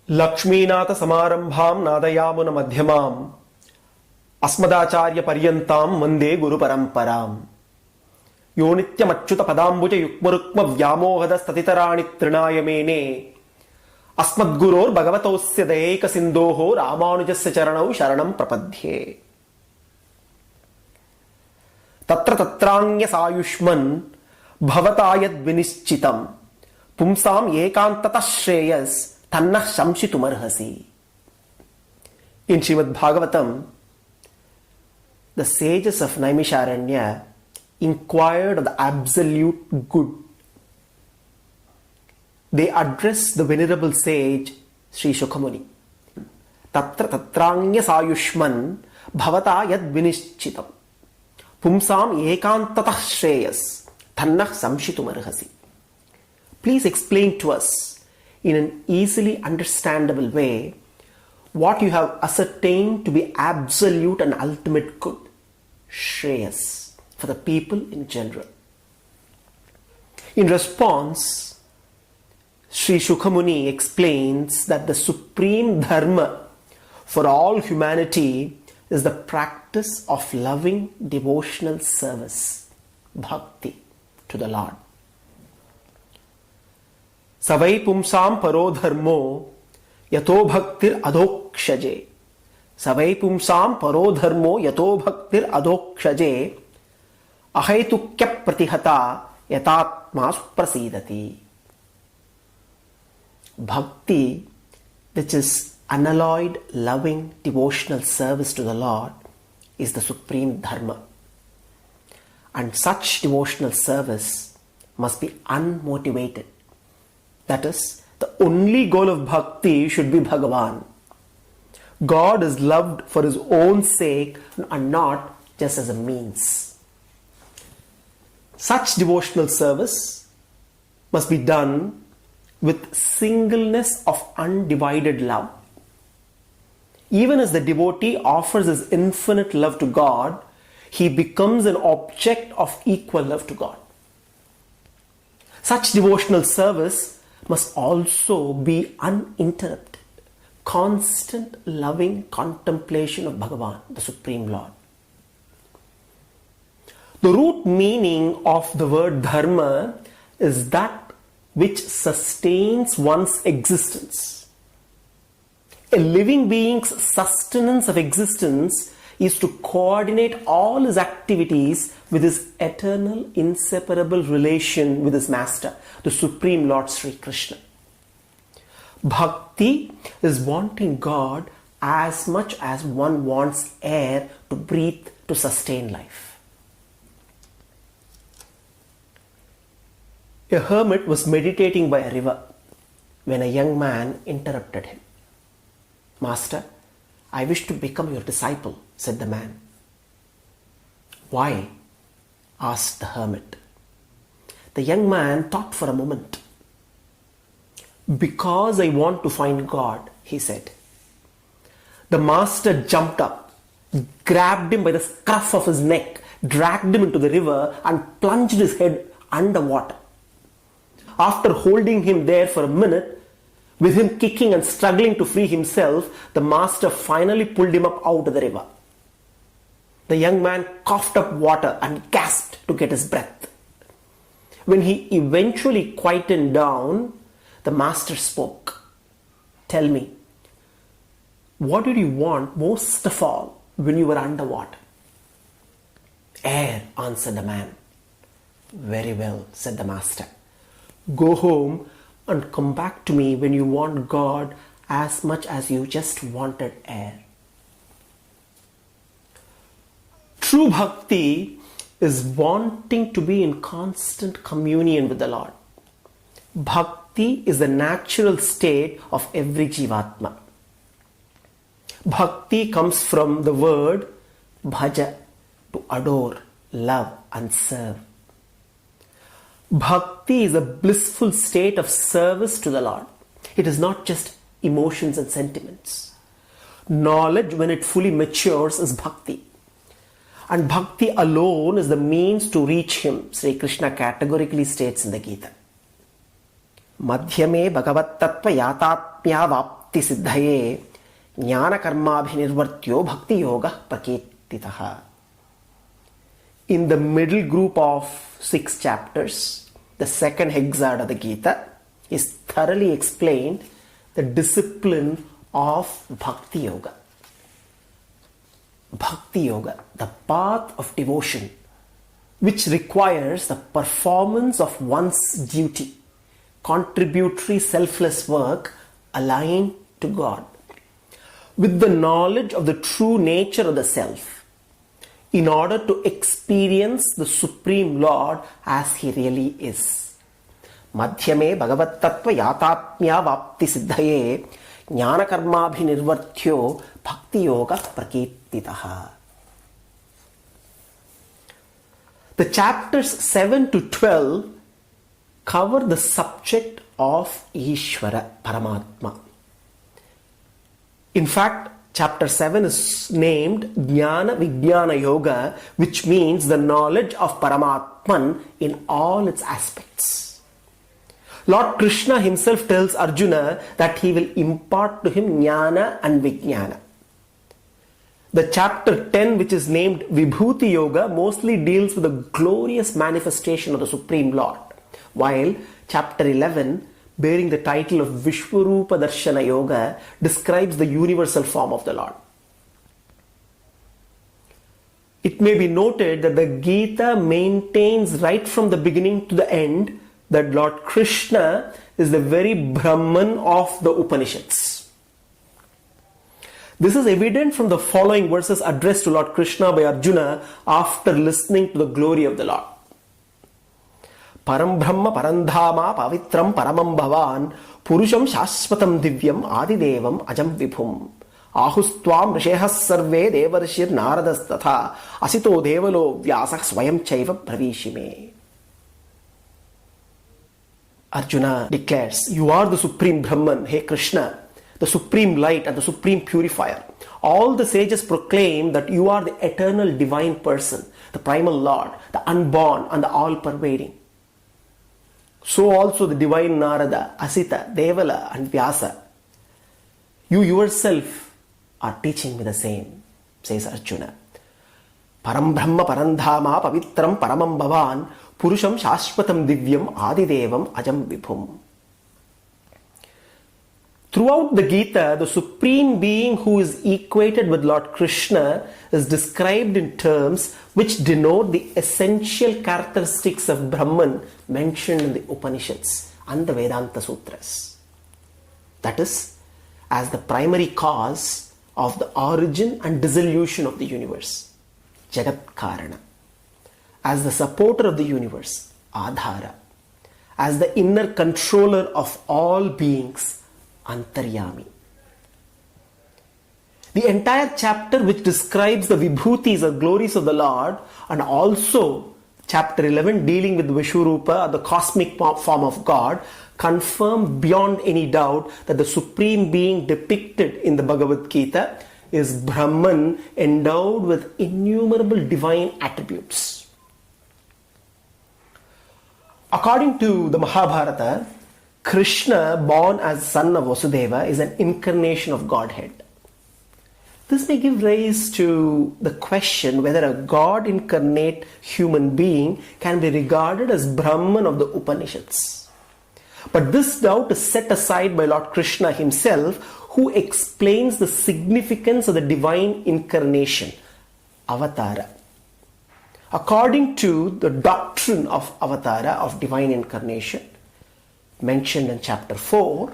లక్ష్మీనాథ సమారంభాం నాదయామున మధ్యమాం అస్మదాచార్య పర్యంతాం వందే గురు పరంపరాం. యో నిత్యమచ్యుత పదాంబుజ యుగ్మరుక్మ వ్యామోహద స్తతితరాణి తృణాయ మేనే అస్మద్గురోర్ భగవతోస్య దయైక సింధోః రామానుజస్య చరణౌ శరణం ప్రపద్యే. తత్ర తత్రాణ్యసాయుష్మన్ భవతా యద్వినిశ్చితం పుంసాం ఏకాంతతః Shreyas తన్నః శంసితుమర్హసి. In Srimad Bhagavatam, the sages of Naimisharanya inquired of the absolute good. They addressed the venerable sage Sri Shukhamuni. Tatra tatranya sayushman bhavata yad vinishchitam pumsam ekantatah shreyas tannah samshitumarhasi. Please explain to us in an easily understandable way what you have ascertained to be absolute and ultimate good, shreyas, for the people in general. In response, Sri Shukhamuni explains that the supreme dharma for all humanity is the practice of loving devotional service, bhakti, to the Lord. Savai pumsam paro dharmo yato bhaktir adhokshaje. Savai pumsam paro dharmo yato bhaktir adhokshaje ahaitukya pratihata yatatma suprasidati. Bhakti, which is unalloyed, loving, devotional service to the Lord, is the supreme dharma. And such devotional service must be unmotivated. That is, the only goal of bhakti should be Bhagavan. God is loved for his own sake and not just as a means. Such devotional service must be done with singleness of undivided love. Even as the devotee offers his infinite love to God, he becomes an object of equal love to God. Such devotional service must also be uninterrupted, constant loving contemplation of Bhagavan, the Supreme Lord. The root meaning of the word dharma is that which sustains one's existence. A living being's sustenance of existence is to coordinate all his activities with his eternal, inseparable relation with his master, the Supreme Lord Sri Krishna. Bhakti is wanting God as much as one wants air to breathe to sustain life. A hermit was meditating by a river when a young man interrupted him. "Master, I wish to become your disciple," said the man. "Why?" asked the hermit. The young man thought for a moment. "Because I want to find God," he said. The master jumped up, grabbed him by the scruff of his neck, dragged him into the river and plunged his head underwater. After holding him there for a minute, with him kicking and struggling to free himself, the master finally pulled him up out of the river. The young man coughed up water and gasped to get his breath. When he eventually quietened down, the master spoke. "Tell me, what did you want most of all when you were underwater?" "Air," answered the man. "Very well," said the master. "Go home and come back to me when you want God as much as you just wanted air." True bhakti is wanting to be in constant communion with the Lord. Bhakti is the natural state of every jivatma. Bhakti comes from the word bhaja, to adore, love and serve. Bhakti is a blissful state of service to the Lord. It is not just emotions and sentiments. Knowledge, when it fully matures, is bhakti. And bhakti alone is the means to reach him, Sri Krishna categorically states in the Gita. Madhyame bhagavat tattva yatatmya vapti siddhaye jnana karmabhinirvartyo bhakti yoga prakirtitaha. In the middle group of 6 chapters, the second hexad of the Gita is thoroughly explained the discipline of Bhakti Yoga. Bhakti Yoga, the path of devotion, which requires the performance of one's duty, contributory selfless work aligned to God, with the knowledge of the true nature of the self, in order to experience the Supreme Lord as He really is. Madhyame Bhagavat Tattva Yatatmya Vapti Siddhaye Jnana Karmabhinirvartyo Bhakti Yoga Prakirtitaha. The chapters 7 to 12 cover the subject of Ishvara, Paramatma. In fact, chapter 7 is named Jnana Vijnana Yoga, which means the knowledge of Paramatman in all its aspects. Lord Krishna himself tells Arjuna that he will impart to him Jnana and Vijnana. The chapter 10, which is named Vibhuti Yoga, mostly deals with the glorious manifestation of the Supreme Lord, while chapter 11, bearing the title of Vishwarupa Darshana Yoga, describes the universal form of the Lord. It may be noted that the Gita maintains right from the beginning to the end that Lord Krishna is the very Brahman of the Upanishads. This is evident from the following verses addressed to Lord Krishna by Arjuna after listening to the glory of the Lord. Param Brahma Parandhama Pavitram Paramam Bhavan Purusham Shashvatam Divyam Adidevam Ajam Vibhum Ahustvam Rishehas Sarve Devarshir Naradas Tatha Asito Devalo Vyasah Swayam Chaiva Pravishime. Arjuna declares, you are the Supreme Brahman, hey Krishna, the Supreme Light and the Supreme Purifier. All the sages proclaim that you are the eternal divine person, the primal Lord, the unborn and the all-pervading. So also the divine Narada, Asita, Devala and Vyasa. You yourself are teaching me the same, says Arjuna. Param Brahma Parandhama Pavitram Paramam Bhavan Purusham Shashvatam Divyam Adidevam Ajam Vibhum. Throughout the Gita, the Supreme Being who is equated with Lord Krishna is described in terms which denote the essential characteristics of Brahman mentioned in the Upanishads and the Vedanta Sutras. That is, as the primary cause of the origin and dissolution of the universe, Jagat Karana. As the supporter of the universe, Adhara. As the inner controller of all beings, Antaryami. The entire chapter which describes the Vibhutis or glories of the Lord, and also chapter 11 dealing with Vishwarupa, the cosmic form of God, confirm beyond any doubt that the Supreme Being depicted in the Bhagavad Gita is Brahman endowed with innumerable divine attributes. According to the Mahabharata, Krishna, born as son of Vasudeva, is an incarnation of Godhead. This may give rise to the question whether a God incarnate human being can be regarded as Brahman of the Upanishads. But this doubt is set aside by Lord Krishna himself, who explains the significance of the divine incarnation, Avatara. According to the doctrine of Avatara, of divine incarnation, mentioned in chapter 4,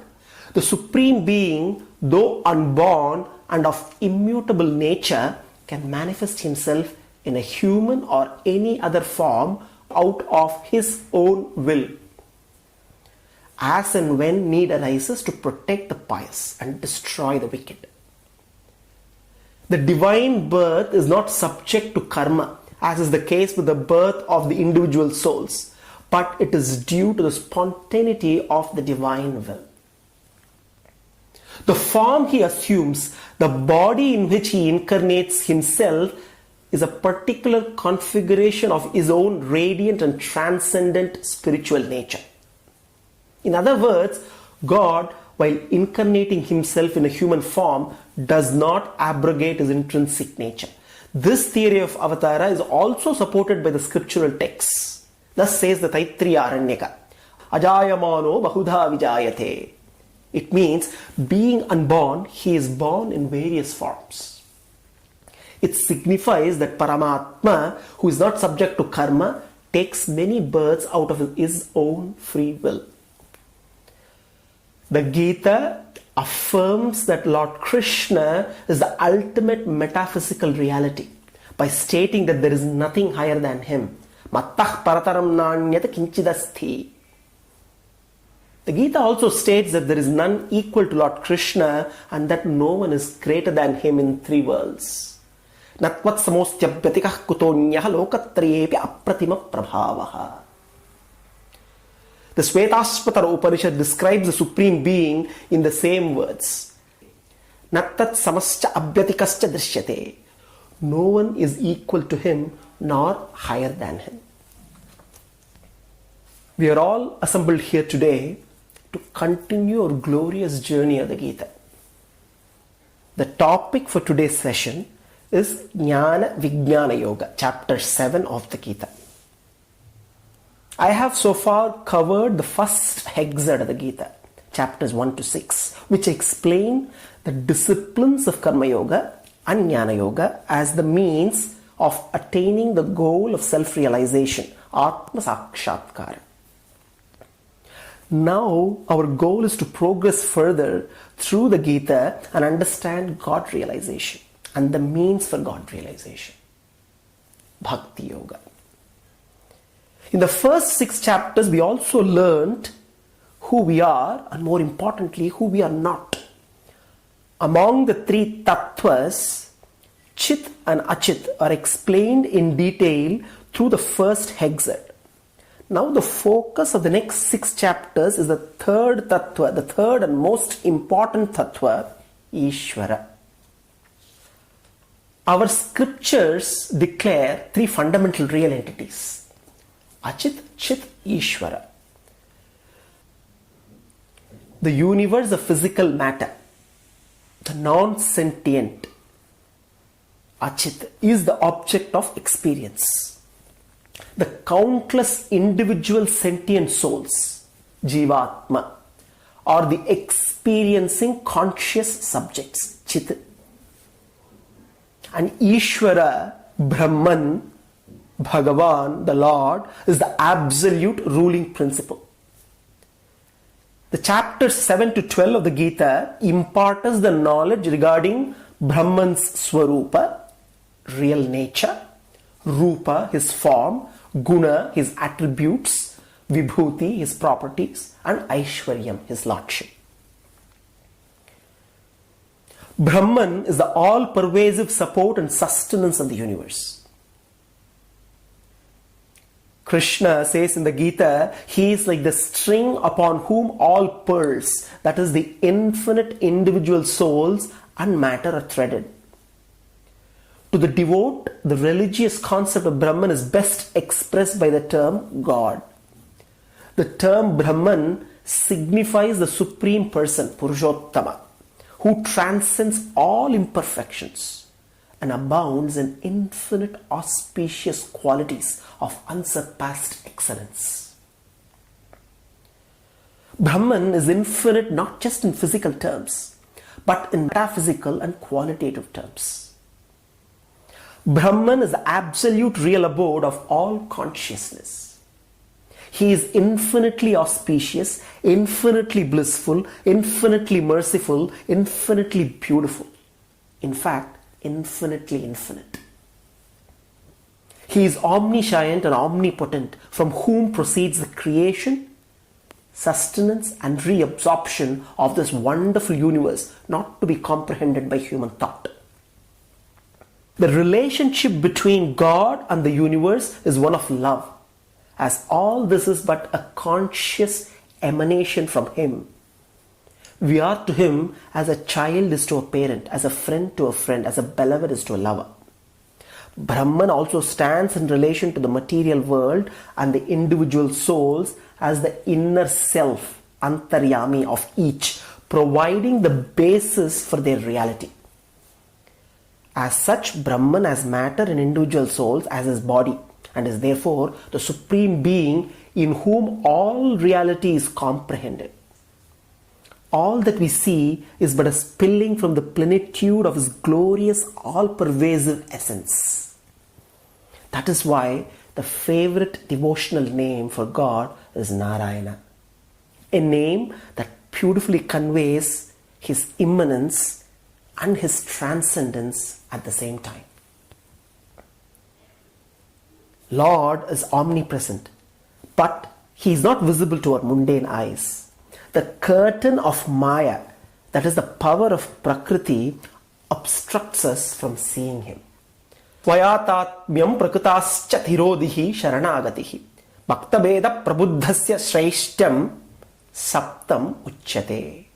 the Supreme Being, though unborn and of immutable nature, can manifest himself in a human or any other form out of his own will, as and when need arises to protect the pious and destroy the wicked. The divine birth is not subject to karma, as is the case with the birth of the individual souls, but it is due to the spontaneity of the divine will. The form he assumes, the body in which he incarnates himself, is a particular configuration of his own radiant and transcendent spiritual nature. In other words, God while incarnating himself in a human form, does not abrogate his intrinsic nature. This theory of avatara is also supported by the scriptural texts. Thus says the Taittiriya Aranyaka, Ajayamano Bahudha Vijayate. It means, being unborn, he is born in various forms. It signifies that Paramatma, who is not subject to karma, takes many births out of his own free will. The Gita affirms that Lord Krishna is the ultimate metaphysical reality by stating that there is nothing higher than him. Mattah parataram nanyata kinchidasthi. The Gita also states that there is none equal to Lord Krishna and that no one is greater than him in three worlds. Natvat samostyabhyatikah kutonyaha lokatrayepi apratima prabhavaha. The Svetasvatara Upanishad describes the Supreme Being in the same words. Nattat samascha abhyatikascha drishyate. No one is equal to him nor higher than him. We are all assembled here today to continue our glorious journey of the Gita. The topic for today's session is Jnana Vijnana Yoga, chapter 7 of the Gita. I have so far covered the first hexad of the Gita, chapters 1 to 6, which explain the disciplines of Karma Yoga and Jnana Yoga as the means of attaining the goal of self-realization, Atma Sakshatkara. Now our goal is to progress further through the Gita and understand God realization and the means for God realization, Bhakti Yoga. In the first 6 chapters, we also learned who we are and, more importantly, who we are not. Among the 3 tattvas, Chit and Achit are explained in detail through the first hexad. Now the focus of the next 6 chapters is the third tattva, the third and most important tattva, Ishvara. Our scriptures declare 3 fundamental real entities: Achit, Chit, Ishvara. The universe of physical matter, the non-sentient, Achit, is the object of experience. The countless individual sentient souls, Jivatma, are the experiencing conscious subjects, Chit. And Ishvara, Brahman, Bhagavan, the Lord, is the absolute ruling principle. The chapters 7 to 12 of the Gita impart us the knowledge regarding Brahman's Swarupa, real nature, Rupa, his form, Guna, his attributes, Vibhuti, his properties, and Aishwaryam, his lordship. Brahman is the all-pervasive support and sustenance of the universe. Krishna says in the Gita, he is like the string upon whom all pearls, that is the infinite individual souls and matter, are threaded. To the devout, the religious concept of Brahman is best expressed by the term God. The term Brahman signifies the Supreme Person, Purushottama, who transcends all imperfections and abounds in infinite auspicious qualities of unsurpassed excellence. Brahman is infinite not just in physical terms, but in metaphysical and qualitative terms. Brahman is the absolute real abode of all consciousness. He is infinitely auspicious, infinitely blissful, infinitely merciful, infinitely beautiful. In fact, infinitely infinite. He is omniscient and omnipotent, from whom proceeds the creation, sustenance and reabsorption of this wonderful universe, not to be comprehended by human thought. The relationship between God and the universe is one of love, as all this is but a conscious emanation from Him. We are to Him as a child is to a parent, as a friend to a friend, as a beloved is to a lover. Brahman also stands in relation to the material world and the individual souls as the inner self, Antaryami, of each, providing the basis for their reality. As such, Brahman has matter in individual souls as his body, and is therefore the supreme being in whom all reality is comprehended. All that we see is but a spilling from the plenitude of his glorious, all-pervasive essence. That is why the favorite devotional name for God is Narayana, a name that beautifully conveys his immanence and his transcendence at the same time. Lord is omnipresent, but he is not visible to our mundane eyes. The curtain of Maya, that is the power of Prakriti, obstructs us from seeing him. Svayatatmyam prakritascha thirodhihi sharanagatihi bhaktabeda prabuddhasya shreshtyam saptam uchyate.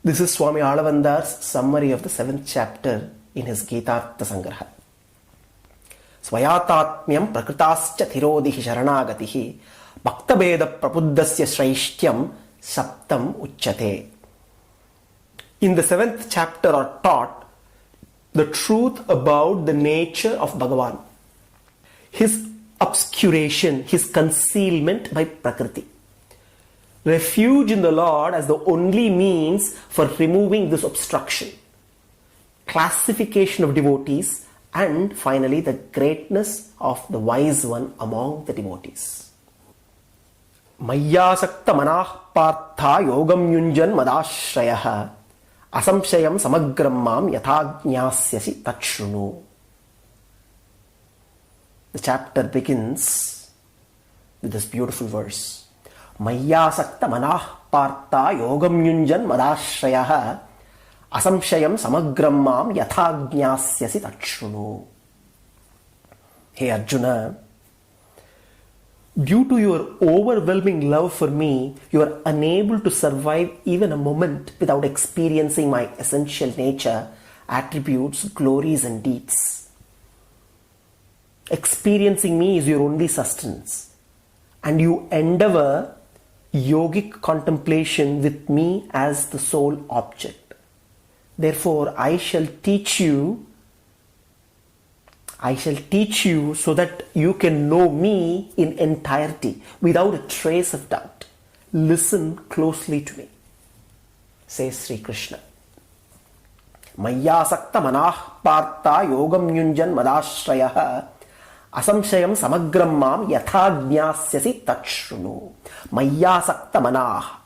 This is Swami Alavandar's summary of the 7th chapter in his Gita-artha Sangraha. Svayatatmyam prakritascha thirodhihi sharanagatihi bhaktabeda prabuddhasya shreshtyam saptam uchyate. In the 7th chapter are taught the truth about the nature of Bhagavan, his obscuration, his concealment by Prakriti. Refuge in the Lord as the only means for removing this obstruction. Classification of devotees, and finally the greatness of the wise one among the devotees. Mayyasakta manah partha yogam yunjan madashrayah asamshayam samagram mam yathajñāsyasi tachrunu. The chapter begins with this beautiful verse. Mayyasakta manah partha yogam yunjan madashrayah asamshayam samagram mam yathajñāsyasi tachrunu. Hey Arjuna, due to your overwhelming love for me, you are unable to survive even a moment without experiencing my essential nature, attributes, glories and deeds. Experiencing me is your only sustenance, and you endeavor yogic contemplation with me as the sole object. Therefore, I shall teach you so that you can know me in entirety without a trace of doubt. Listen closely to me, says Sri Krishna. Mayyasakta manah partha yogam yunjan madashrayah asamshayam samagram mam yathajñāsyasi tachrunu. Mayyasakta manah.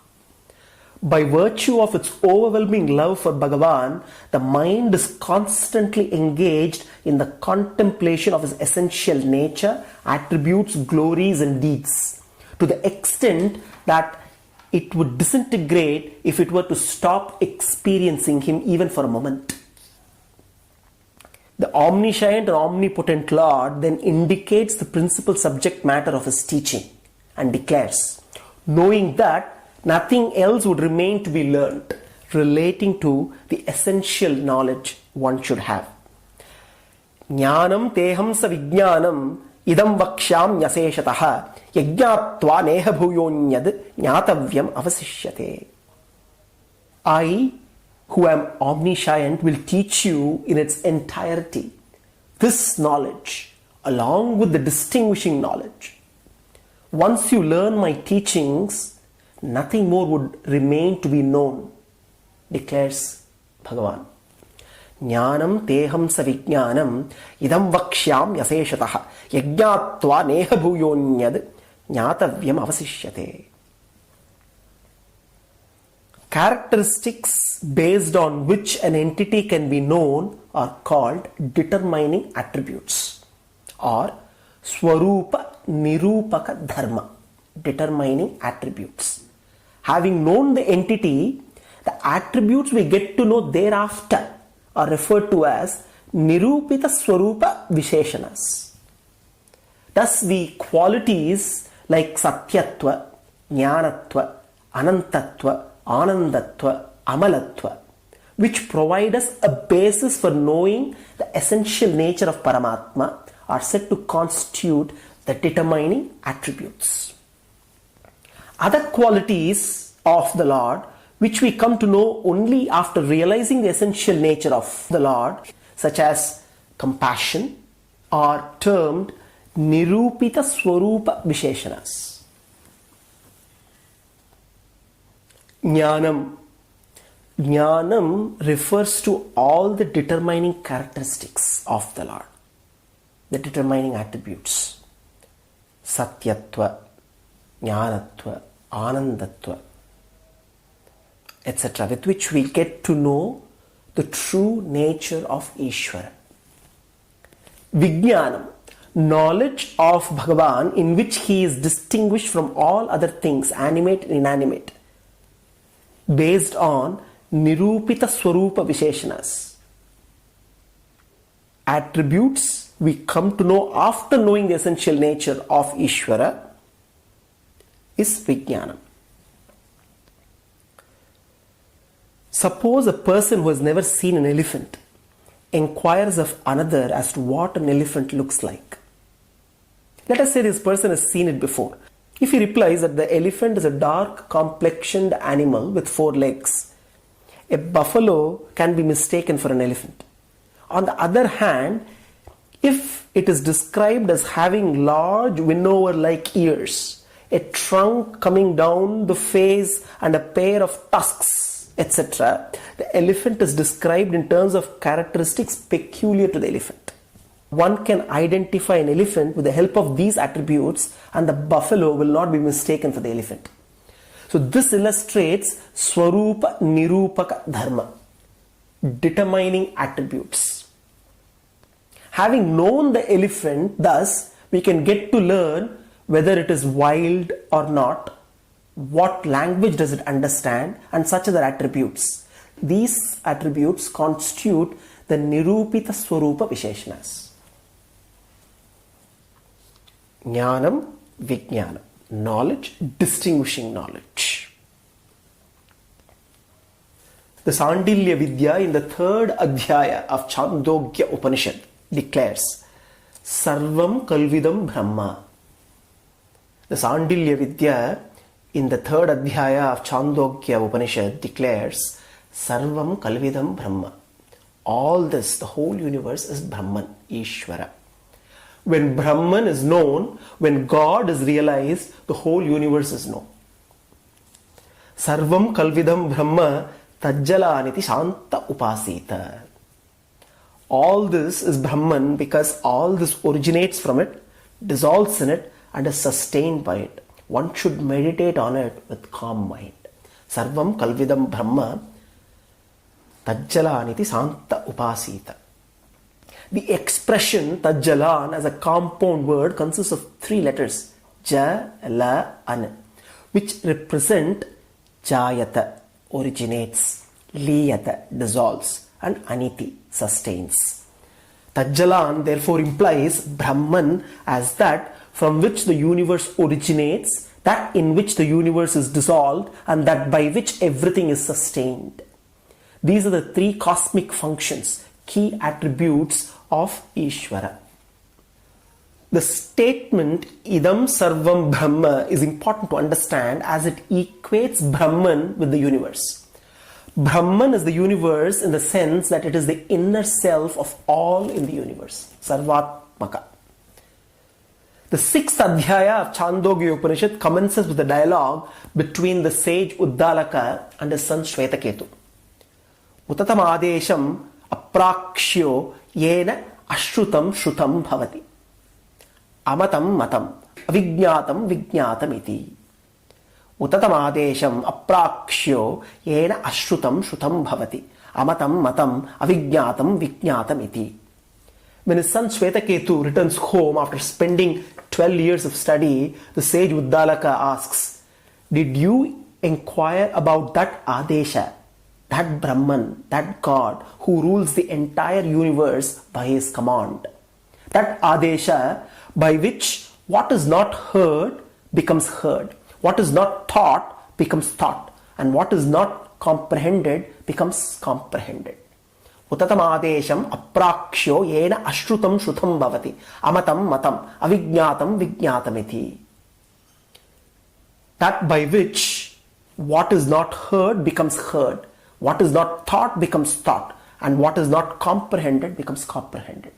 By virtue of its overwhelming love for Bhagavan, the mind is constantly engaged in the contemplation of his essential nature, attributes, glories and deeds, to the extent that it would disintegrate if it were to stop experiencing him even for a moment. The omniscient and omnipotent Lord then indicates the principal subject matter of his teaching and declares, knowing that nothing else would remain to be learnt relating to the essential knowledge one should have. Jnanam teham sa vijnanam idam vakshyam nyaseshataha yajñātvā neha bhuyonyad jñātavyam avasishyate. I, who am omniscient, will teach you in its entirety this knowledge along with the distinguishing knowledge. Once you learn my teachings, nothing more would remain to be known, declares Bhagavan. Jnanam teham sa vijnanam idam vakshyam yaseshataha yajñātvā neha bhuyonyad jñātavyam avasishyate. Characteristics based on which an entity can be known are called determining attributes, or swarupa nirupaka dharma, determining attributes. Having known the entity, the attributes we get to know thereafter are referred to as nirupita swarupa visheshanas. Thus the qualities like satyatva, jnanatva, anantatva, anandatva, amalatva, which provide us a basis for knowing the essential nature of Paramatma, are said to constitute the determining attributes. Other qualities of the Lord which we come to know only after realizing the essential nature of the Lord, such as compassion, are termed Nirupita Swarupa Visheshanas. Jnanam. Jnanam refers to all the determining characteristics of the Lord, the determining attributes. Satyatva, Jnanatva, Anandatva, etc., with which we get to know the true nature of Ishvara. Vijnanam, knowledge of Bhagavan in which he is distinguished from all other things, animate and inanimate, based on Nirupita Swarupa Visheshanas. Attributes we come to know after knowing the essential nature of Ishvara is Vijnanam. Suppose a person who has never seen an elephant inquires of another as to what an elephant looks like. Let us say this person has seen it before. If he replies that the elephant is a dark complexioned animal with 4 legs, a buffalo can be mistaken for an elephant. On the other hand, if it is described as having large winnower-like ears, a trunk coming down the face and a pair of tusks, etc., the elephant is described in terms of characteristics peculiar to the elephant. One can identify an elephant with the help of these attributes, and the buffalo will not be mistaken for the elephant. So this illustrates Swarupa Nirupaka Dharma, determining attributes. Having known the elephant, thus, we can get to learn whether it is wild or not, what language does it understand, and such other attributes. These attributes constitute the Nirupita Swarupa Visheshanas. Jnanam, Vijnanam, knowledge, distinguishing knowledge. The Sandilya Vidya in the 3rd Adhyaya of Chandogya Upanishad declares Sarvam Kalvidam Brahma. The Sandilya Vidya in the 3rd Adhyaya of Chandogya Upanishad declares Sarvam Kalvidam Brahma. All this, the whole universe, is Brahman, Ishvara. When Brahman is known, when God is realized, the whole universe is known. Sarvam Kalvidam Brahma Tajjalaniti Shanta Upasita. All this is Brahman because all this originates from it, dissolves in it, and is sustained by it. One should meditate on it with calm mind. Sarvam Kalvidam Brahma Tajjalaniti Shanta Upasita. The expression Tajjalan as a compound word consists of 3 letters, Ja, La, An, which represent Jayata, originates, Liyata, dissolves, and Aniti, sustains. Tajjalan therefore implies Brahman as that from which the universe originates, that in which the universe is dissolved, and that by which everything is sustained. These are the 3 cosmic functions, key attributes of Ishvara. The statement Idam Sarvam Brahma is important to understand as it equates Brahman with the universe. Brahman is the universe in the sense that it is the inner self of all in the universe. Sarvatmaka. The 6th Adhyaya of Chandogya Upanishad commences with a dialogue between the sage Uddalaka and his son Shvetaketu. Utatam Adesham Aprakshyo Yena Ashrutam Shrutam Bhavati Amatam Matam Avijñatam Vijñatam Iti. Utatam Adesham Aprakshyo Yena Ashrutam Shrutam Bhavati Amatam Matam Avijñatam Vijñatam Iti. When his son Shvetaketu returns home after spending 12 years of study, the sage Uddalaka asks, "Did you inquire about that Adesha, that Brahman, that God who rules the entire universe by his command? That Adesha by which what is not heard becomes heard, what is not thought becomes thought, and what is not comprehended becomes comprehended. Utatam Adesham Aprakshyo Yena Ashrutam Shrutam Bhavati Amatam Matam Avijñatam Vijñatamiti." That by which What is not heard becomes heard. What is not thought becomes thought. And what is not comprehended becomes comprehended.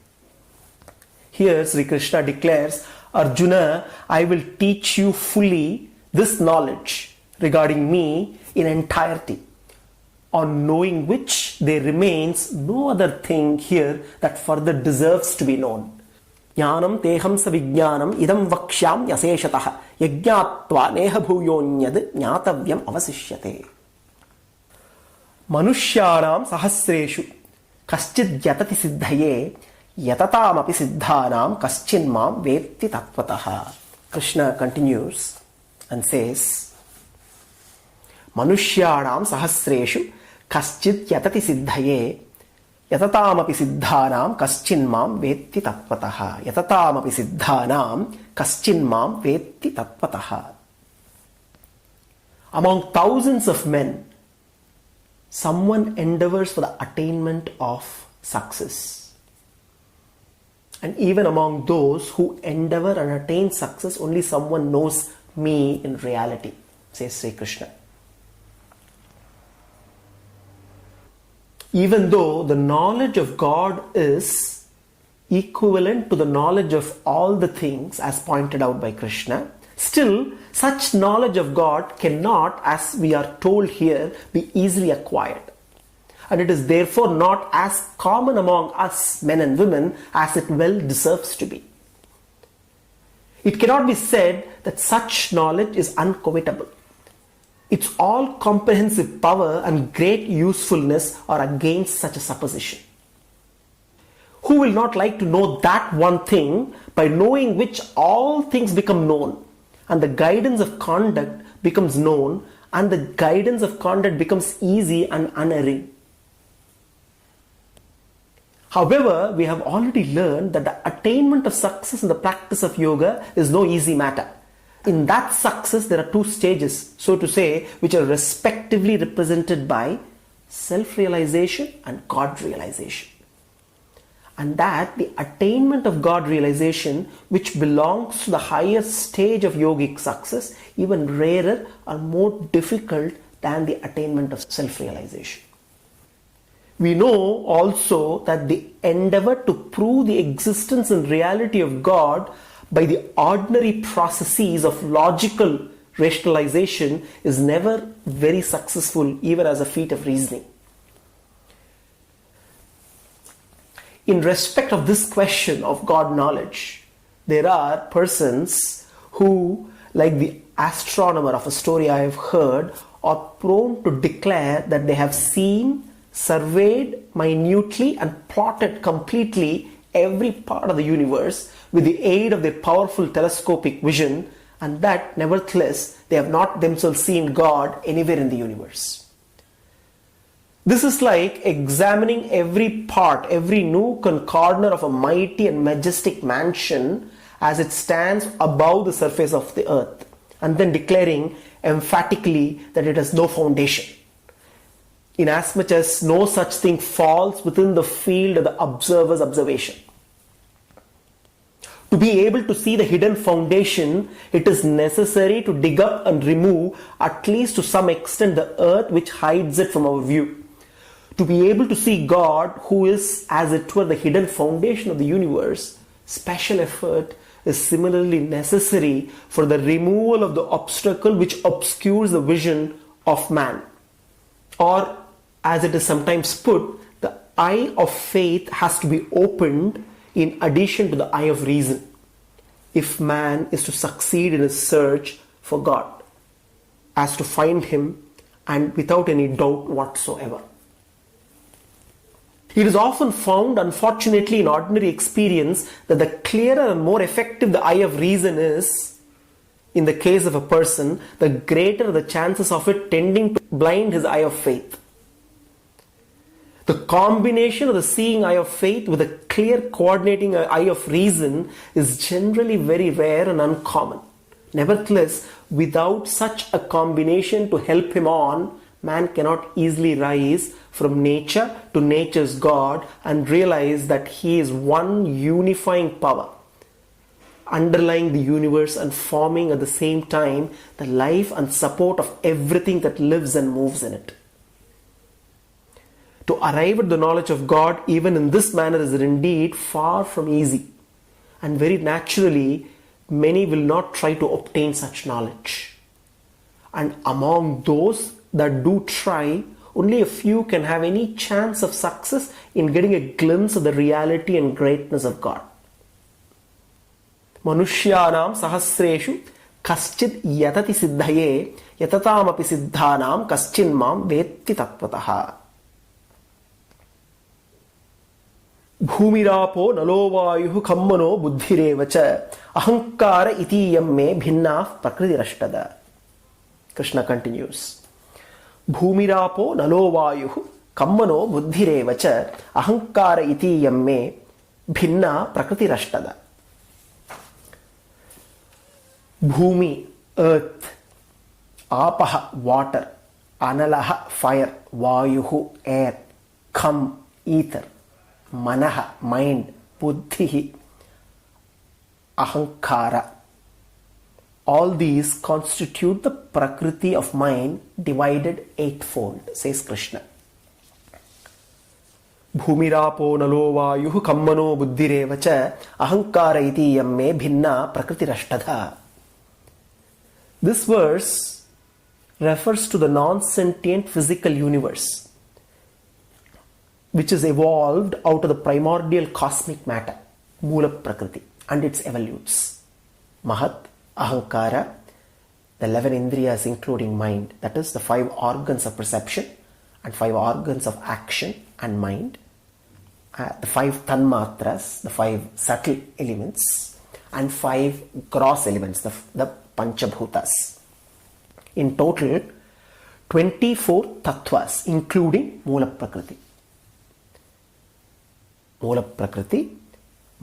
Here Sri Krishna declares, Arjuna, I will teach you fully this knowledge regarding me in entirety, on knowing which there remains no other thing here that further deserves to be known. Jnanam teham savijnanam idam vakshyam yaseshatah yajñātva neha bhūyonyad jñātavyam avasishyate. Manushyanam sahasreshu kaschid yatati siddhaye yatatāmapi siddhānam kaschinmam vetti tattvataha. Krishna continues and says, Manushyanam sahasreshu kaschid yatati siddhaye yatatāmapi siddhānam kaschinmam vetti tattvataha. Yatatāmapi siddhānam kaschinmam vetti tattvataha. Among thousands of men, someone endeavors for the attainment of success. And even among those who endeavor and attain success, only someone knows me in reality, says Sri Krishna. Even though the knowledge of God is equivalent to the knowledge of all the things as pointed out by Krishna, still such knowledge of God cannot, as we are told here, be easily acquired. And it is therefore not as common among us men and women as it well deserves to be. It cannot be said that such knowledge is uncovetable. Its all-comprehensive power and great usefulness are against such a supposition. Who will not like to know that one thing by knowing which all things become known, and the guidance of conduct becomes known, and the guidance of conduct becomes easy and unerring? However, we have already learned that the attainment of success in the practice of yoga is no easy matter. In that success, there are two stages, so to say, which are respectively represented by self-realization and God realization. And that the attainment of God realization, which belongs to the higher stage of yogic success, even rarer or more difficult than the attainment of self-realization. We know also that the endeavor to prove the existence and reality of God by the ordinary processes of logical rationalization is never very successful, even as a feat of reasoning. In respect of this question of God knowledge, there are persons who, like the astronomer of a story I have heard, are prone to declare that they have seen, surveyed minutely and plotted completely every part of the universe with the aid of their powerful telescopic vision, and that nevertheless they have not themselves seen God anywhere in the universe. This is like examining every part, every nook and corner of a mighty and majestic mansion as it stands above the surface of the earth, and then declaring emphatically that it has no foundation, inasmuch as no such thing falls within the field of the observer's observation. To be able to see the hidden foundation, it is necessary to dig up and remove, at least to some extent, the earth which hides it from our view. To be able to see God, who is, as it were, the hidden foundation of the universe, special effort is similarly necessary for the removal of the obstacle which obscures the vision of man. Or, as it is sometimes put, the eye of faith has to be opened in addition to the eye of reason, if man is to succeed in his search for God, as to find him, and without any doubt whatsoever. It is often found, unfortunately, in ordinary experience, that the clearer and more effective the eye of reason is, in the case of a person, the greater the chances of it tending to blind his eye of faith. The combination of the seeing eye of faith with a clear coordinating eye of reason is generally very rare and uncommon. Nevertheless, without such a combination to help him on, man cannot easily rise from nature to nature's God and realize that he is one unifying power. underlying the universe and forming at the same time the life and support of everything that lives and moves in it. To arrive at the knowledge of God even in this manner is indeed far from easy, and very naturally many will not try to obtain such knowledge. And among those that do try, only a few can have any chance of success in getting a glimpse of the reality and greatness of God. Manushyanam sahasreshu kaschid yatati siddhaye yatatam api siddhanam kaschin mam vetti tattvataha. Bhumirapo nalovayuhu kammano buddhirevacha ahankara itiyam me bhinnah prakritirashtada. Krishna continues. Bhumirapo nalovayuhu kammano buddhirevacha ahankara itiyam me bhinna prakritirashtada. Bhumi, earth, apaha, water, analaha, fire, vayuhu, air, kham, ether, manaha, mind, buddhihi, ahankara. All these constitute the prakriti of mind divided eightfold, says Krishna. Bhumirapo nalovayuhu kammano buddhirevacha ahankara iti yamme bhinna prakritirashtadha. This verse refers to the non-sentient physical universe, which is evolved out of the primordial cosmic matter, Mula Prakriti, and its evolutes. Mahat, Ahankara, the 11 indriyas including mind, that is the 5 organs of perception and 5 organs of action and mind, the 5 tanmatras, the 5 subtle elements, and 5 gross elements, the Panchabhutas. In total, 24 tattvas, including Mula Prakriti. Mula Prakriti,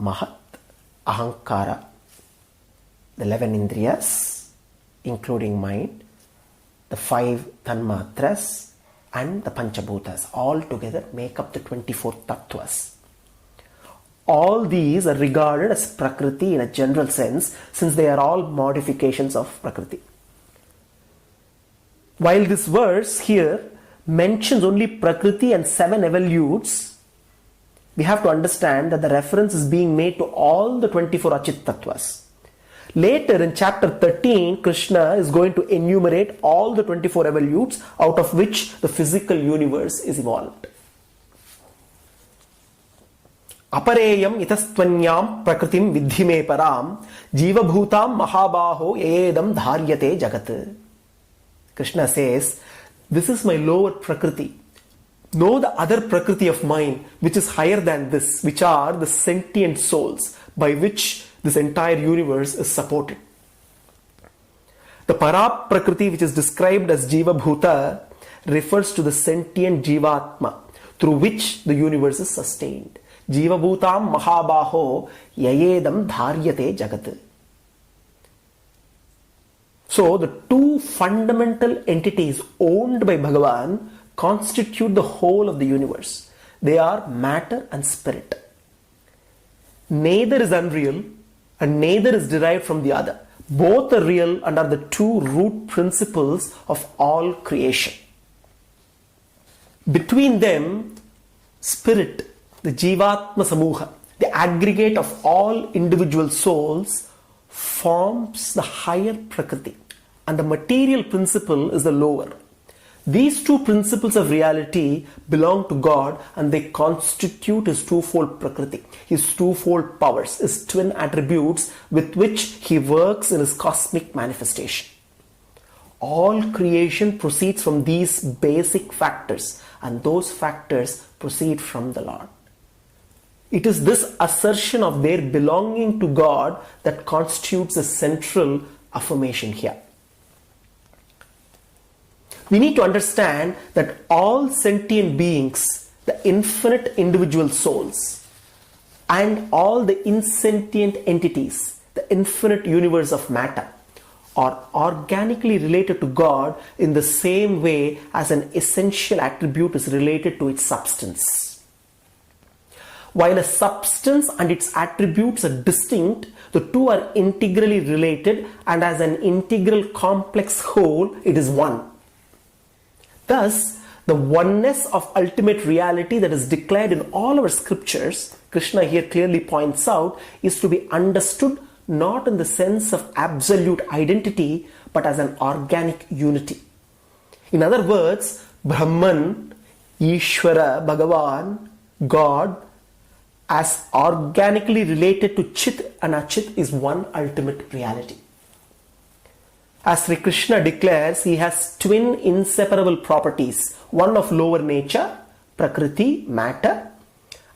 Mahat, Ahankara, the 11 indriyas, including mind, the 5 tanmatras, and the Panchabhutas, all together make up the 24 tattvas. All these are regarded as Prakriti in a general sense, since they are all modifications of Prakriti. While this verse here mentions only Prakriti and 7 evolutes, we have to understand that the reference is being made to all the 24 Achit Tattvas. Later in chapter 13, Krishna is going to enumerate all the 24 evolutes out of which the physical universe is evolved. Apareyam itastvanyam prakritim vidhi me param jiva bhutam mahabaho yedam dharyate jagat. Krishna says, this is my lower prakriti. Know the other prakriti of mine, which is higher than this, which are the sentient souls by which this entire universe is supported. The para prakriti, which is described as jiva bhuta, refers to the sentient jivatma through which the universe is sustained. Jiva bhutam mahabaho yayedam dharyate jagat. So the two fundamental entities owned by Bhagavan constitute the whole of the universe. They are matter and spirit. Neither is unreal and neither is derived from the other. Both are real and are the two root principles of all creation. Between them, spirit, the Jivatma Samuha, the aggregate of all individual souls, forms the higher Prakriti, and the material principle is the lower. These two principles of reality belong to God and they constitute His twofold Prakriti, His twofold powers, His twin attributes with which He works in His cosmic manifestation. All creation proceeds from these basic factors, and those factors proceed from the Lord. It is this assertion of their belonging to God that constitutes a central affirmation here. We need to understand that all sentient beings, the infinite individual souls, and all the insentient entities, the infinite universe of matter, are organically related to God in the same way as an essential attribute is related to its substance. While a substance and its attributes are distinct, the two are integrally related, and as an integral complex whole, it is one. Thus, the oneness of ultimate reality that is declared in all our scriptures, Krishna here clearly points out, is to be understood not in the sense of absolute identity, but as an organic unity. In other words, Brahman, Ishvara, Bhagavan, God, as organically related to Chit and Achit, is one ultimate reality. As Sri Krishna declares, he has twin inseparable properties, one of lower nature, Prakriti, matter,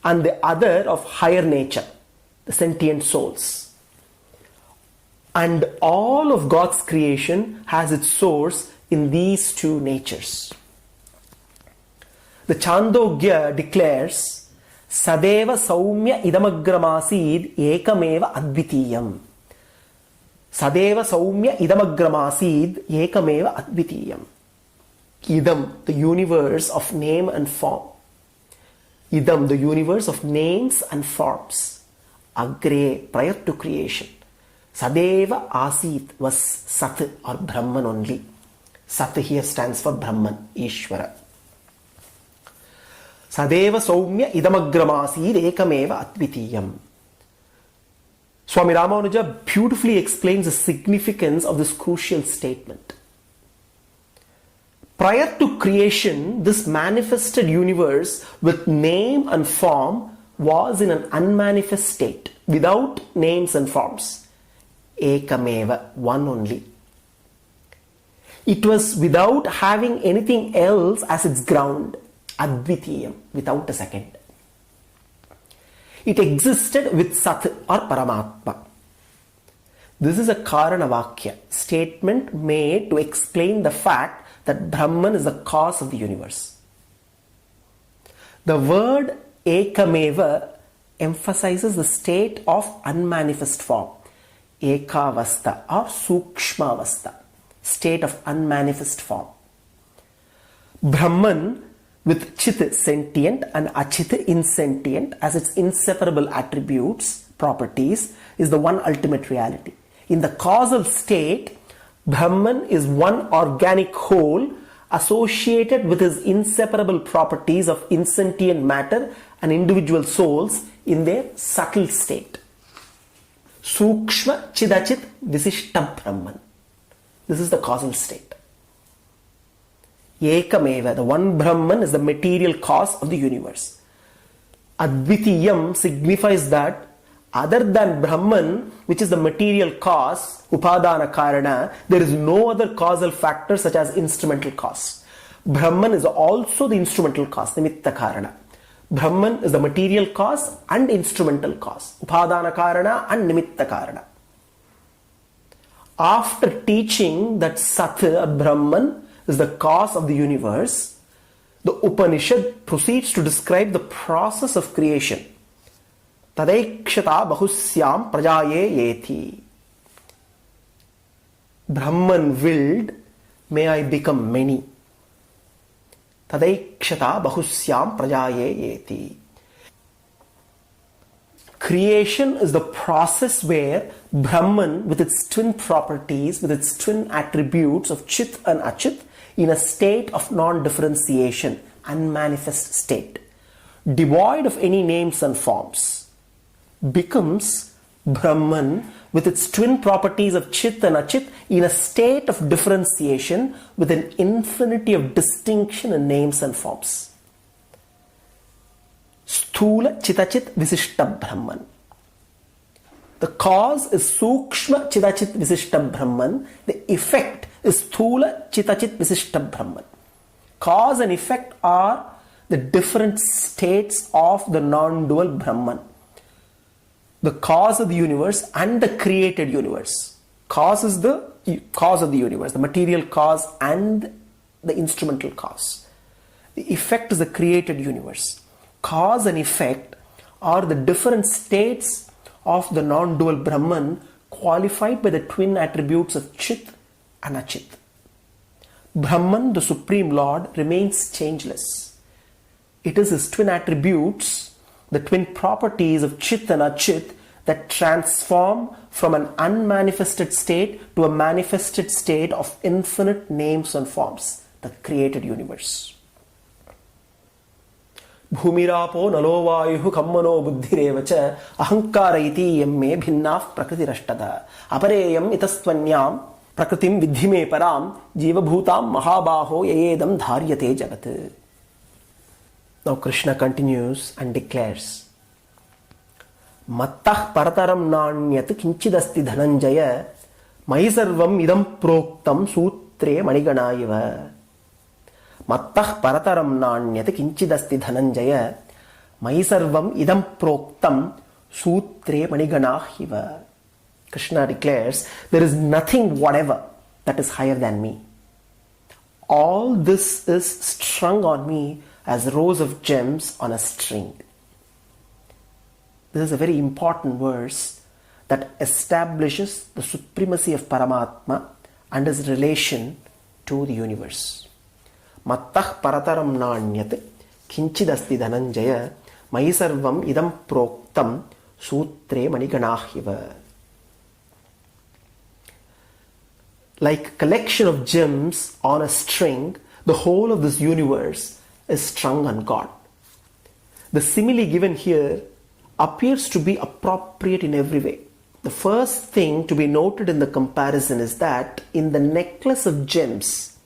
and the other of higher nature, the sentient souls. And all of God's creation has its source in these two natures. The Chandogya declares, Sadeva Saumya Idamagramasid Ekameva Advitiyam. Sadeva Saumya Idamagramasid Ekameva Advitiyam. Idam, the universe of name and form. Idam, the universe of names and forms. Agre, prior to creation. Sadeva Asit was Sat or Brahman only. Sat here stands for Brahman, Ishvara. Sadeva Saumya Idamagramasid Ekameva Advitiyam. Swami Ramanuja beautifully explains the significance of this crucial statement. Prior to creation, this manifested universe with name and form was in an unmanifest state, without names and forms. Ekameva, one only. It was without having anything else as its ground. Advitiyam, without a second. It existed with Sat or Paramatma. This is a Karanavakya, statement made to explain the fact that Brahman is the cause of the universe. The word Ekameva emphasizes the state of unmanifest form, Ekavastha or Sukshmavastha, state of unmanifest form. Brahman, with Chit sentient and Achit insentient as its inseparable attributes, properties, is the one ultimate reality. In the causal state, Brahman is one organic whole associated with his inseparable properties of insentient matter and individual souls in their subtle state. Sukshma Chidachit Visishta Brahman. This is the causal state. Ekameva, the one Brahman, is the material cause of the universe. Advitiyam signifies that other than Brahman, which is the material cause, Upadana Karana, there is no other causal factor such as instrumental cause. Brahman is also the instrumental cause, Nimitta Karana. Brahman is the material cause and instrumental cause, Upadana Karana and Nimitta Karana. After teaching that Sat or Brahman is the cause of the universe, the Upanishad proceeds to describe the process of creation. Tadaikshata bahusyam prajaye yeti. Brahman willed, may I become many. Tadaikshata bahusyam prajaye yeti. Creation is the process where Brahman, with its twin properties, with its twin attributes of Chit and Achit, in a state of non-differentiation, unmanifest state, devoid of any names and forms, becomes Brahman with its twin properties of Chit and Achit in a state of differentiation with an infinity of distinction in names and forms. Sthula Chitachit Visishta Brahman. The cause is Sukshma Chitachit Visishta Brahman. The effect is Sthula Chitachit Visishta Brahman. Cause and effect are the different states of the non-dual Brahman. The cause of the universe and the created universe. Cause is the cause of the universe, the material cause and the instrumental cause. The effect is the created universe. Cause and effect are the different states of the non-dual Brahman qualified by the twin attributes of Chit and Achit. Brahman, the Supreme Lord, remains changeless. It is his twin attributes the twin properties of Chit and Achit that transform from an unmanifested state to a manifested state of infinite names and forms, the created universe. Bhumirapo nalovayuhu kammano buddhirevacha ahankara iti yemme bhinnaf prakritirashtada apareyam itastvanyam prakritim vidhime param jivabhutam mahabaho yayedam dharyate jagat. Now Krishna continues and declares, Mattah parataram nanyat kinchidasti dhananjaya maisarvam idam proktam sutre maniganaiva. Mattah parataram nanyat kinchidasti dhananjaya maisarvam idam proktam sutre maniganahiva. Krishna declares, there is nothing whatever that is higher than me. All this is strung on me as rows of gems on a string. This is a very important verse that establishes the supremacy of Paramatma and his relation to the universe. Mattah parataram nanyat kinchidasti dhananjaya maisarvam idam proktam sutre maniganahiva. Like a collection of gems on a string, the whole of this universe is strung on God. The simile given here appears to be appropriate in every way. The first thing to be noted in the comparison is that in the necklace of gems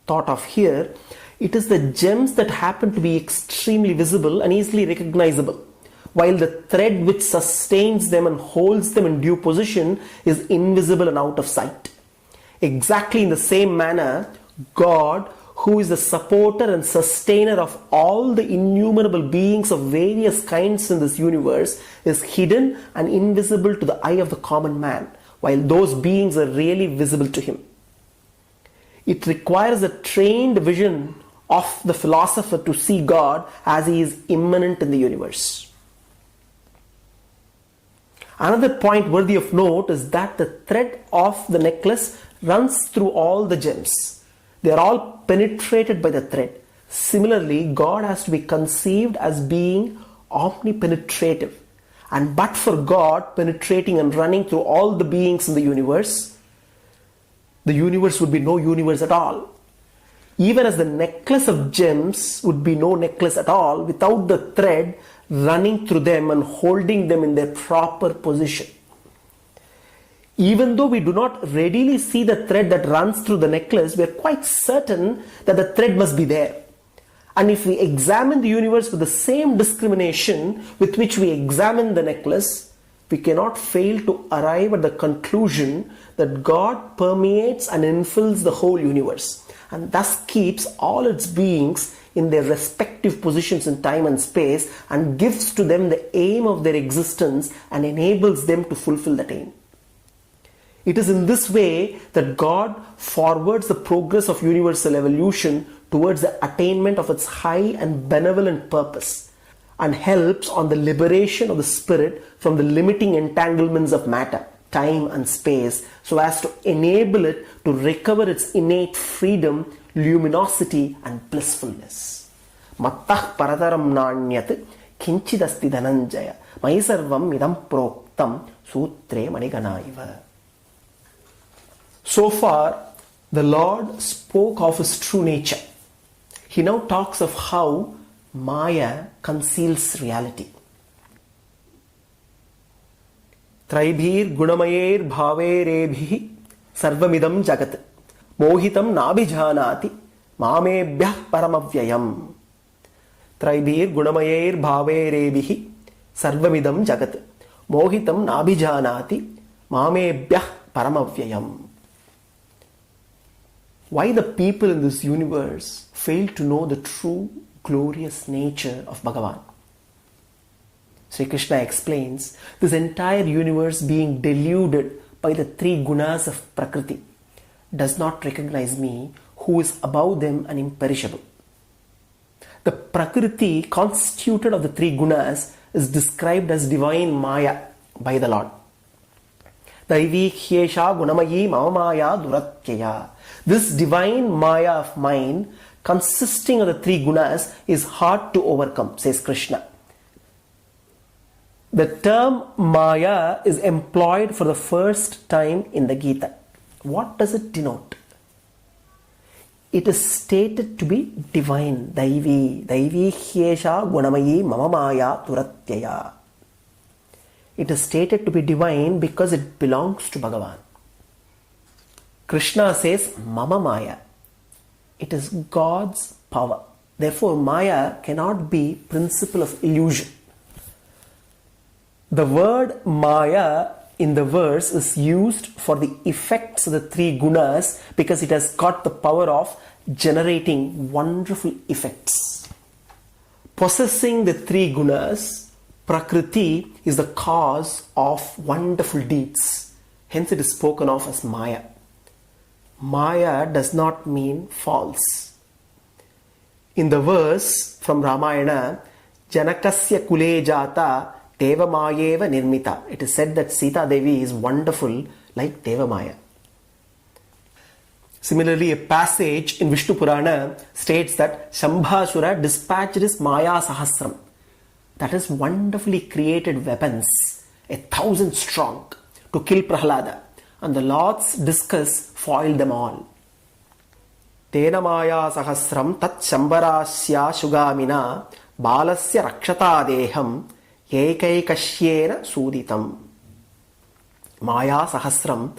thought of here, it is the gems that happen to be extremely visible and easily recognizable, while the thread which sustains them and holds them in due position is invisible and out of sight. Exactly in the same manner, God, who is the supporter and sustainer of all the innumerable beings of various kinds in this universe, is hidden and invisible to the eye of the common man, while those beings are really visible to him. It requires a trained vision of the philosopher to see God as he is immanent in the universe. Another point worthy of note is that the thread of the necklace runs through all the gems. They are all penetrated by the thread. Similarly, God has to be conceived as being omnipenetrative. And but for God penetrating and running through all the beings in the universe would be no universe at all. Even as the necklace of gems would be no necklace at all without the thread running through them and holding them in their proper position. Even though we do not readily see the thread that runs through the necklace, we are quite certain that the thread must be there. And if we examine the universe with the same discrimination with which we examine the necklace, we cannot fail to arrive at the conclusion that God permeates and infills the whole universe, and thus keeps all its beings in their respective positions in time and space, and gives to them the aim of their existence and enables them to fulfill that aim. It is in this way that God forwards the progress of universal evolution towards the attainment of its high and benevolent purpose, and helps on the liberation of the spirit from the limiting entanglements of matter, time and space, so as to enable it to recover its innate freedom, luminosity and blissfulness. Mattah parataram nanyat kinchidasti dhananjaya maisarvam idam proktam sutre maniganaiva. So far, the Lord spoke of his true nature. He now talks of how Maya conceals reality. Traibhir gunamayer bhaverebhi sarvamidam jagat mohitam nabhijanati mamebhyah paramavyayam. Traibhir gunamayer bhaverebhi sarvamidam jagat mohitam nabhijanati mamebhyah paramavyayam. Why the people in this universe fail to know the true glorious nature of Bhagavan? Sri Krishna explains, this entire universe being deluded by the three gunas of Prakriti does not recognize me, who is above them and imperishable. The Prakriti constituted of the three gunas is described as divine Maya by the Lord. Daivi Hyesha Gunamayi Mamamaya Duratyaya. This divine Maya of mine, consisting of the three gunas, is hard to overcome, says Krishna. The term Maya is employed for the first time in the Gita. What does it denote? It is stated to be divine. Daivi. Daivi hyesha gunamayi mama maya turatyaya. It is stated to be divine because it belongs to Bhagavan. Krishna says mama maya. It is God's power. Therefore, Maya cannot be principle of illusion. The word Maya in the verse is used for the effects of the three gunas because it has got the power of generating wonderful effects. Possessing the three gunas, Prakriti is the cause of wonderful deeds. Hence it is spoken of as Maya. Maya does not mean false. In the verse from Ramayana, Janakasya kule jata Deva Mayeva Nirmita. It is said that Sita Devi is wonderful like Deva Maya. Similarly, a passage in Vishnu Purana states that Shambhasura dispatched his Maya Sahasram. That is wonderfully created weapons, 1,000 strong, to kill Prahlada. And the Lord's discus foiled them all. Tena Maya Sahasram Tat Shambarasya Shugamina Balasya Rakshata Deham Ekaikashyena Suditam. Maya Sahasram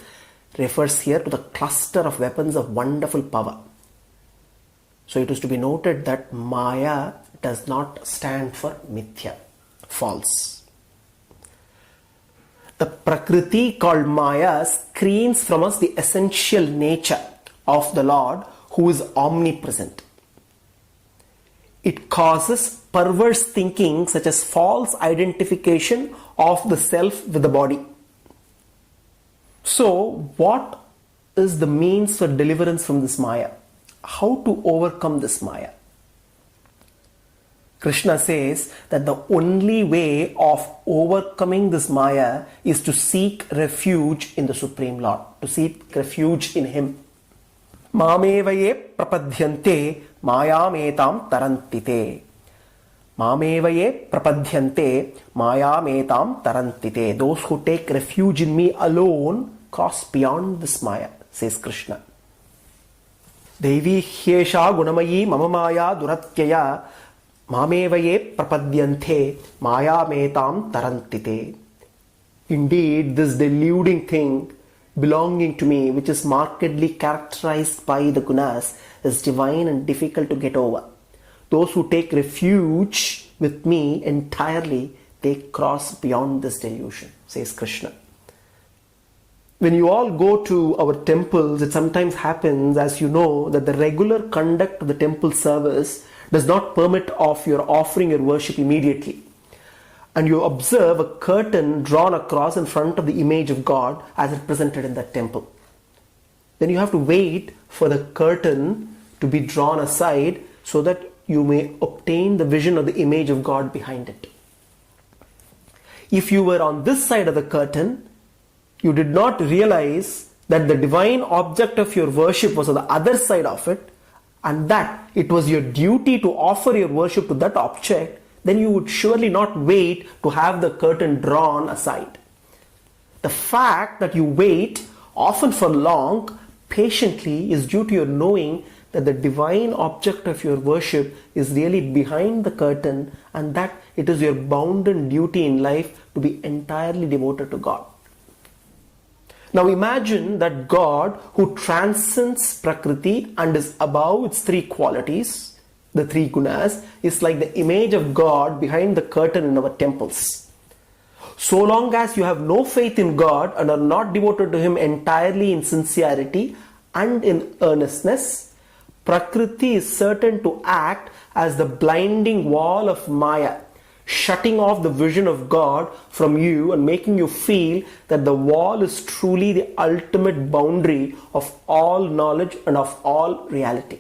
refers here to the cluster of weapons of wonderful power. So it is to be noted that Maya does not stand for Mithya, false. The Prakriti called Maya screens from us the essential nature of the Lord who is omnipresent. It causes perverse thinking such as false identification of the self with the body. So, what is the means for deliverance from this Maya? How to overcome this Maya? Krishna says that the only way of overcoming this Maya is to seek refuge in the Supreme Lord, to seek refuge in Him. Mamevaye prapadhyante mayametam tarantite. Mamevaye prapadhyante mayametam tarantite. Those who take refuge in me alone cross beyond this Maya, says Krishna. Devi hyesha gunamayi mama maya duratyaya mamevaye prapadyante mayametam tarantite. Indeed, this deluding thing belonging to me, which is markedly characterized by the gunas, is divine and difficult to get over. Those who take refuge with me entirely, they cross beyond this delusion, says Krishna. When you all go to our temples, it sometimes happens, as you know, that the regular conduct of the temple service does not permit of your offering your worship immediately. And you observe a curtain drawn across in front of the image of God as represented in that temple. Then you have to wait for the curtain to be drawn aside so that you may obtain the vision of the image of God behind it. If you were on this side of the curtain, you did not realize that the divine object of your worship was on the other side of it, and that it was your duty to offer your worship to that object, then you would surely not wait to have the curtain drawn aside. The fact that you wait, often for long, patiently, is due to your knowing that the divine object of your worship is really behind the curtain, and that it is your bounden duty in life to be entirely devoted to God. Now imagine that God, who transcends Prakriti and is above its three qualities, the three gunas, is like the image of God behind the curtain in our temples. So long as you have no faith in God and are not devoted to Him entirely in sincerity and in earnestness, Prakriti is certain to act as the blinding wall of Maya, shutting off the vision of God from you and making you feel that the wall is truly the ultimate boundary of all knowledge and of all reality.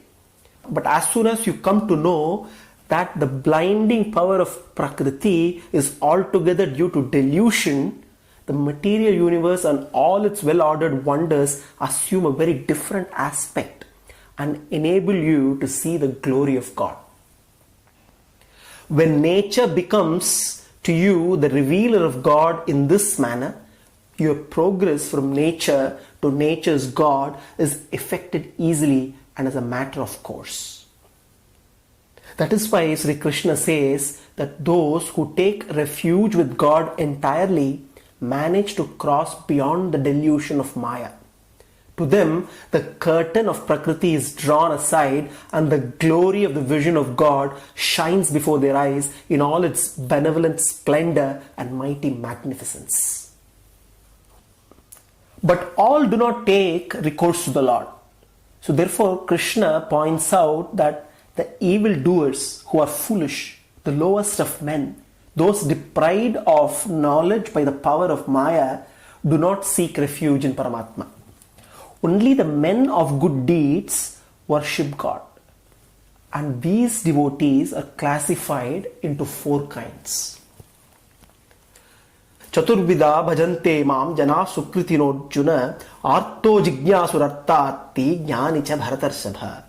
But as soon as you come to know that the blinding power of Prakriti is altogether due to delusion, the material universe and all its well-ordered wonders assume a very different aspect and enable you to see the glory of God. When nature becomes to you the revealer of God in this manner, your progress from nature to nature's God is effected easily and as a matter of course. That is why Sri Krishna says that those who take refuge with God entirely manage to cross beyond the delusion of Maya. To them, the curtain of Prakriti is drawn aside and the glory of the vision of God shines before their eyes in all its benevolent splendor and mighty magnificence. But all do not take recourse to the Lord. So therefore, Krishna points out that the evildoers who are foolish, the lowest of men, those deprived of knowledge by the power of Maya, do not seek refuge in Paramatma. Only the men of good deeds worship God. And these devotees are classified into 4 kinds. Chaturvidha bhajante mam jana sukritinojjuna arto jignasurartati jnanicha bharatarsabha.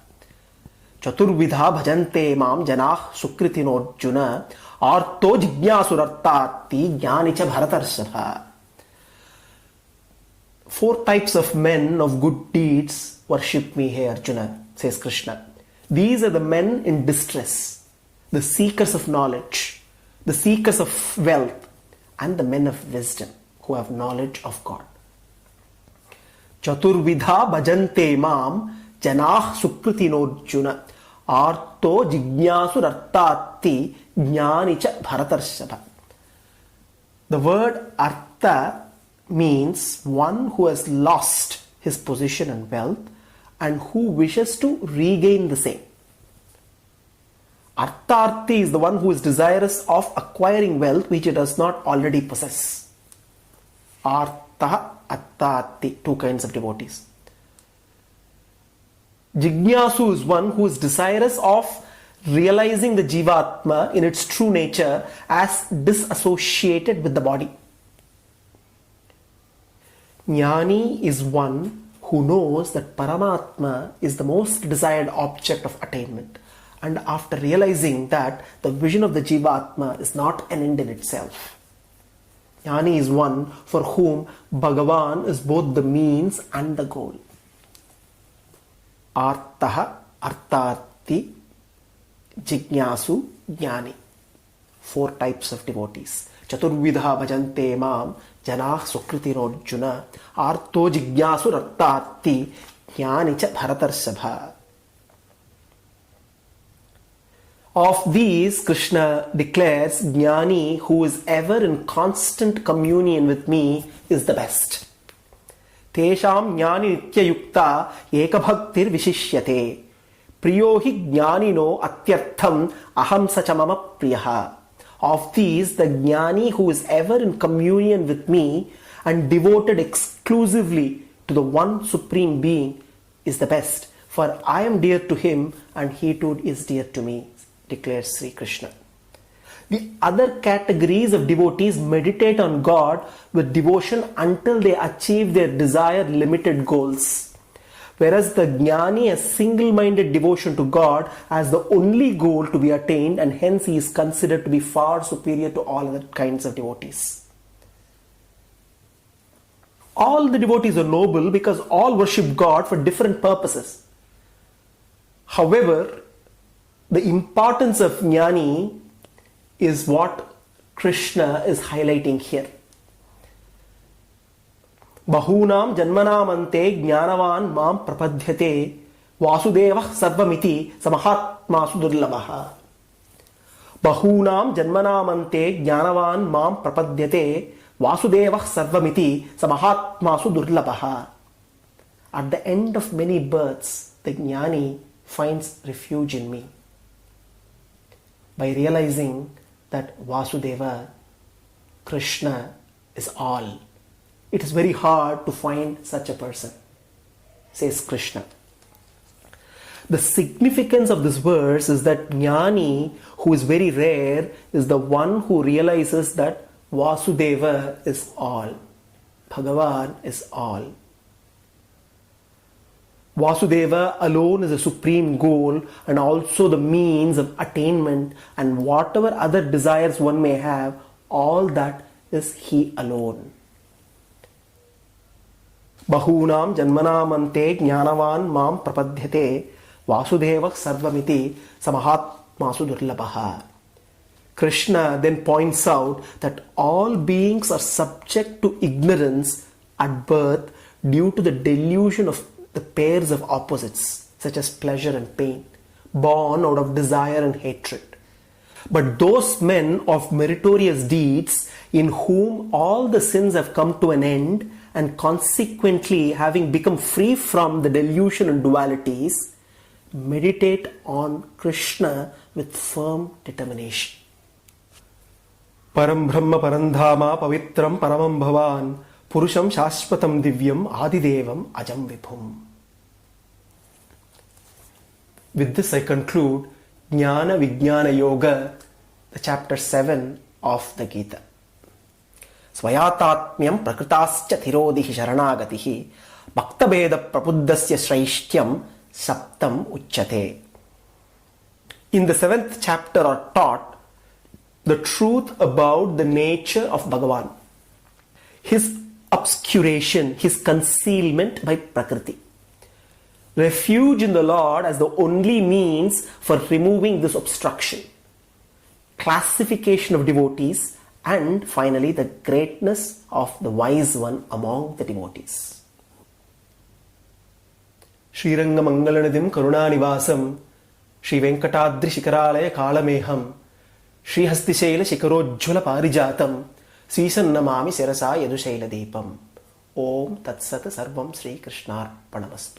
Chaturvidha bhajante mam jana sukritinojjuna arto jignasurartati jnanicha bharatarsabha. 4 types of men of good deeds worship me, hey Arjuna, says Krishna. These are the men in distress, the seekers of knowledge, the seekers of wealth, and the men of wisdom who have knowledge of God. Chaturvidha bhajante mam janah sukritinojjuna arto jignasurartati jnanicha bharatarsabha. The word artha means one who has lost his position and wealth and who wishes to regain the same. Artharthi is the one who is desirous of acquiring wealth which he does not already possess. Artha, Artharthi, 2 kinds of devotees. Jignasu is one who is desirous of realizing the Jivatma in its true nature as disassociated with the body. Jnani is one who knows that Paramatma is the most desired object of attainment, and after realizing that the vision of the Jivatma is not an end in itself. Jnani is one for whom Bhagavan is both the means and the goal. Artaha, Artharthi, Jignasu, Jnani. 4 types of devotees. Chaturvidha bhajante mam janah sukritinojjuna arto jignasurartati jnanicha bharatarsabha. Of these, Krishna declares, Jnani, who is ever in constant communion with me, is the best. Tesham jnani nitya yukta ekabhaktir vishishyate. Priyo hi jnanino atyartham aham sacha mama priyaha. Of these, the Jnani who is ever in communion with me and devoted exclusively to the one Supreme Being is the best, for I am dear to him and he too is dear to me, declares Sri Krishna. The other categories of devotees meditate on God with devotion until they achieve their desired limited goals. Whereas the Jnani has single-minded devotion to God as the only goal to be attained, and hence he is considered to be far superior to all other kinds of devotees. All the devotees are noble because all worship God for different purposes. However, the importance of Jnani is what Krishna is highlighting here. Bahunam janmanamante jnanavan mam prapadhyate vasudevah sarvamiti samahatma sudurlabaha. Bahunam janmanamante jnanavan mam prapadyate vasudevah sarvamiti samahatma sudurlabaha. At the end of many births, the Jnani finds refuge in me. By realizing that Vasudeva, Krishna, is all. It is very hard to find such a person, says Krishna. The significance of this verse is that Jnani, who is very rare, is the one who realizes that Vasudeva is all. Bhagavan is all. Vasudeva alone is a supreme goal and also the means of attainment, and whatever other desires one may have, all that is He alone. Bahunam janmanamante jnanavan mam prapadyate vasudeva sarvamiti samahatmasu durlabaha. Krishna then points out that all beings are subject to ignorance at birth due to the delusion of the pairs of opposites, such as pleasure and pain, born out of desire and hatred. But those men of meritorious deeds, in whom all the sins have come to an end, and consequently having become free from the delusion and dualities, meditate on Krishna with firm determination. Param Brahma Parandhama Pavitram Paramam Bhavan Purusham Shashvatam Divyam Adidevam Ajam Vibhum. With this I conclude Jnana Vijnana Yoga, the chapter 7 of the Gita. Svayatatmyam prakritascha thirodhihi sharanagatihi bhaktabheda prabuddhasya shraištyam saptam uchyate. In the 7th chapter are taught the truth about the nature of Bhagavan, his obscuration, his concealment by Prakriti. Refuge in the Lord as the only means for removing this obstruction. Classification of devotees, and finally the greatness of the wise one among the devotees. Sriranga Mangalanadim Karunanivasam Sri Venkatadri Shikaralaya Kalameham Sri Hastishaila Shikarojjvala Parijatam Sisannamami Sirasa Yadushaila Deepam. Om Tatsat Sarvam Sri Krishnarpanamastu.